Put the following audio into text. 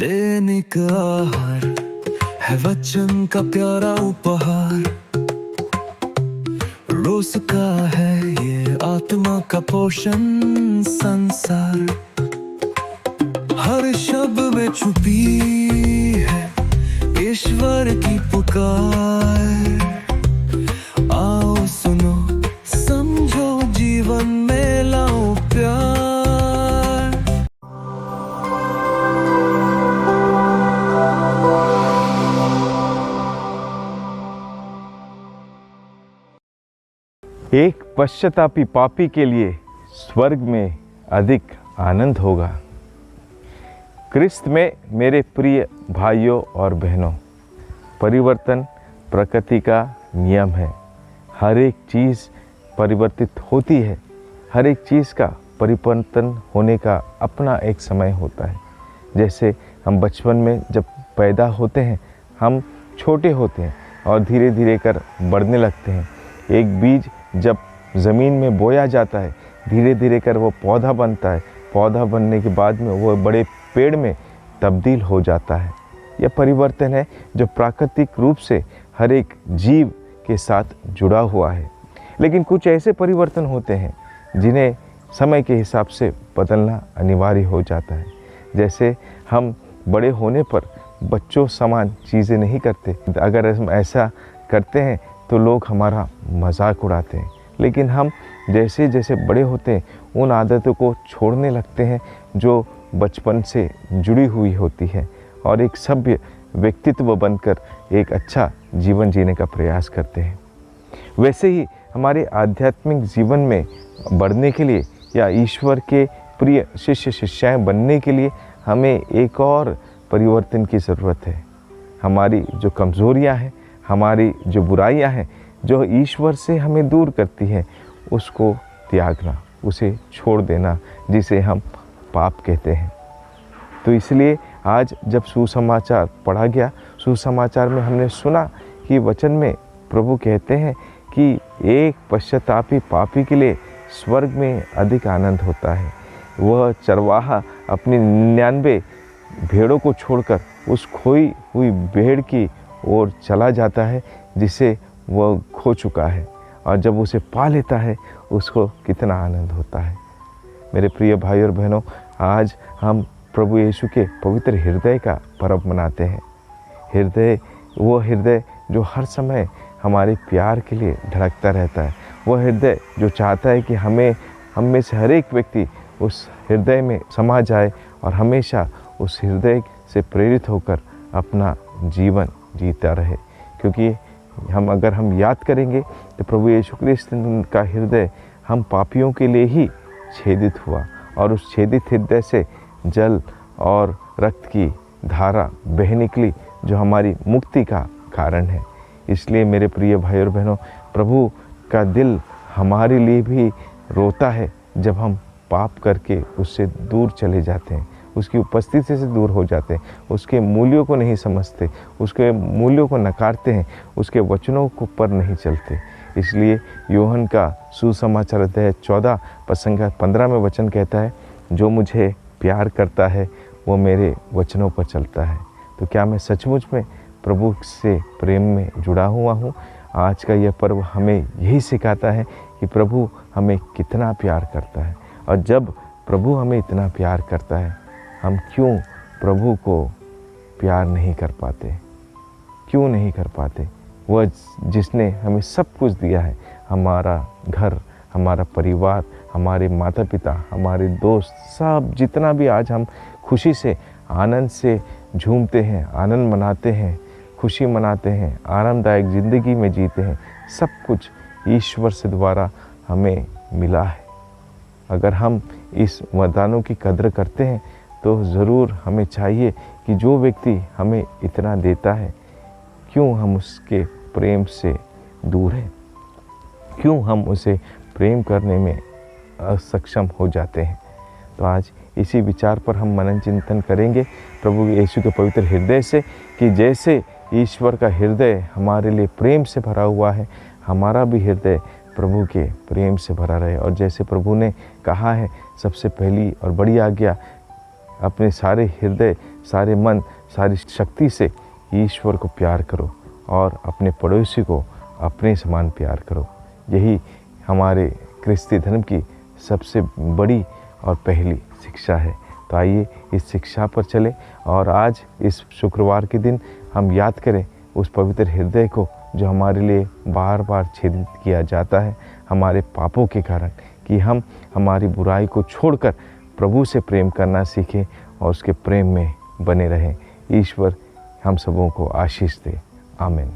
दैनिक आहार है वचन का प्यारा उपहार। रोज का है ये आत्मा का पोषण संसार। हर शब्द में छुपी है ईश्वर की पुकार। आओ सुनो समझो जीवन में लाओ प्यार। एक पश्चातापी पापी के लिए स्वर्ग में अधिक आनंद होगा। क्रिस्त में मेरे प्रिय भाइयों और बहनों, परिवर्तन प्रकृति का नियम है। हर एक चीज़ परिवर्तित होती है। हर एक चीज़ का परिवर्तन होने का अपना एक समय होता है। जैसे हम बचपन में जब पैदा होते हैं, हम छोटे होते हैं और धीरे धीरे कर बढ़ने लगते हैं। एक बीज जब ज़मीन में बोया जाता है, धीरे धीरे कर वो पौधा बनता है। पौधा बनने के बाद में वो बड़े पेड़ में तब्दील हो जाता है। यह परिवर्तन है जो प्राकृतिक रूप से हर एक जीव के साथ जुड़ा हुआ है। लेकिन कुछ ऐसे परिवर्तन होते हैं जिन्हें समय के हिसाब से बदलना अनिवार्य हो जाता है। जैसे हम बड़े होने पर बच्चों समान चीज़ें नहीं करते। अगर हम ऐसा करते हैं तो लोग हमारा मजाक उड़ाते हैं। लेकिन हम जैसे जैसे बड़े होते हैं उन आदतों को छोड़ने लगते हैं जो बचपन से जुड़ी हुई होती है और एक सभ्य व्यक्तित्व बनकर एक अच्छा जीवन जीने का प्रयास करते हैं। वैसे ही हमारे आध्यात्मिक जीवन में बढ़ने के लिए या ईश्वर के प्रिय शिष्य शिष्याएं बनने के लिए हमें एक और परिवर्तन की ज़रूरत है। हमारी जो कमज़ोरियां हैं, हमारी जो बुराइयां हैं, जो ईश्वर से हमें दूर करती हैं, उसको त्यागना, उसे छोड़ देना, जिसे हम पाप कहते हैं। तो इसलिए आज जब सुसमाचार पढ़ा गया, सुसमाचार में हमने सुना कि वचन में प्रभु कहते हैं कि एक पश्चातापी पापी के लिए स्वर्ग में अधिक आनंद होता है। वह चरवाहा अपनी 99 भेड़ों को छोड़कर उस खोई हुई भेड़ की ओर चला जाता है जिसे वह खो चुका है, और जब उसे पा लेता है उसको कितना आनंद होता है। मेरे प्रिय भाई और बहनों, आज हम प्रभु यीशु के पवित्र हृदय का पर्व मनाते हैं। हृदय, वो हृदय जो हर समय हमारे प्यार के लिए धड़कता रहता है। वह हृदय जो चाहता है कि हम में से हर एक व्यक्ति उस हृदय में समा जाए और हमेशा उस हृदय से प्रेरित होकर अपना जीवन जीता रहे। क्योंकि अगर हम याद करेंगे तो प्रभु यीशु क्रिस्त का हृदय हम पापियों के लिए ही छेदित हुआ, और उस छेदित हृदय से जल और रक्त की धारा बह निकली जो हमारी मुक्ति का कारण है। इसलिए मेरे प्रिय भाई और बहनों, प्रभु का दिल हमारे लिए भी रोता है जब हम पाप करके उससे दूर चले जाते हैं, उसकी उपस्थिति से दूर हो जाते हैं, उसके मूल्यों को नहीं समझते, उसके मूल्यों को नकारते हैं, उसके वचनों को पर नहीं चलते। इसलिए यूहन्ना का सुसमाचार अध्याय 14 प्रसंग 15 में वचन कहता है, जो मुझे प्यार करता है वो मेरे वचनों पर चलता है। तो क्या मैं सचमुच में प्रभु से प्रेम में जुड़ा हुआ हूँ? आज का यह पर्व हमें यही सिखाता है कि प्रभु हमें कितना प्यार करता है। और जब प्रभु हमें इतना प्यार करता है, हम क्यों प्रभु को प्यार नहीं कर पाते? क्यों नहीं कर पाते? वह जिसने हमें सब कुछ दिया है, हमारा घर, हमारा परिवार, हमारे माता पिता, हमारे दोस्त, सब जितना भी आज हम खुशी से, आनंद से झूमते हैं, आनंद मनाते हैं, खुशी मनाते हैं, आरामदायक ज़िंदगी में जीते हैं, सब कुछ ईश्वर से द्वारा हमें मिला है। अगर हम इस वरदानों की कद्र करते हैं तो ज़रूर हमें चाहिए कि जो व्यक्ति हमें इतना देता है, क्यों हम उसके प्रेम से दूर हैं? क्यों हम उसे प्रेम करने में असक्षम हो जाते हैं? तो आज इसी विचार पर हम मनन चिंतन करेंगे प्रभु यीशु के पवित्र हृदय से, कि जैसे ईश्वर का हृदय हमारे लिए प्रेम से भरा हुआ है, हमारा भी हृदय प्रभु के प्रेम से भरा रहे। और जैसे प्रभु ने कहा है, सबसे पहली और बड़ी आज्ञा, अपने सारे हृदय सारे मन, सारी शक्ति से ईश्वर को प्यार करो और अपने पड़ोसी को अपने समान प्यार करो। यही हमारे क्रिस्ती धर्म की सबसे बड़ी और पहली शिक्षा है। तो आइए इस शिक्षा पर चलें और आज इस शुक्रवार के दिन हम याद करें उस पवित्र हृदय को जो हमारे लिए बार बार छेदित किया जाता है हमारे पापों के कारण, कि हम हमारी बुराई को छोड़कर प्रभु से प्रेम करना सीखें और उसके प्रेम में बने रहें। ईश्वर हम सबों को आशीष दे। आमीन।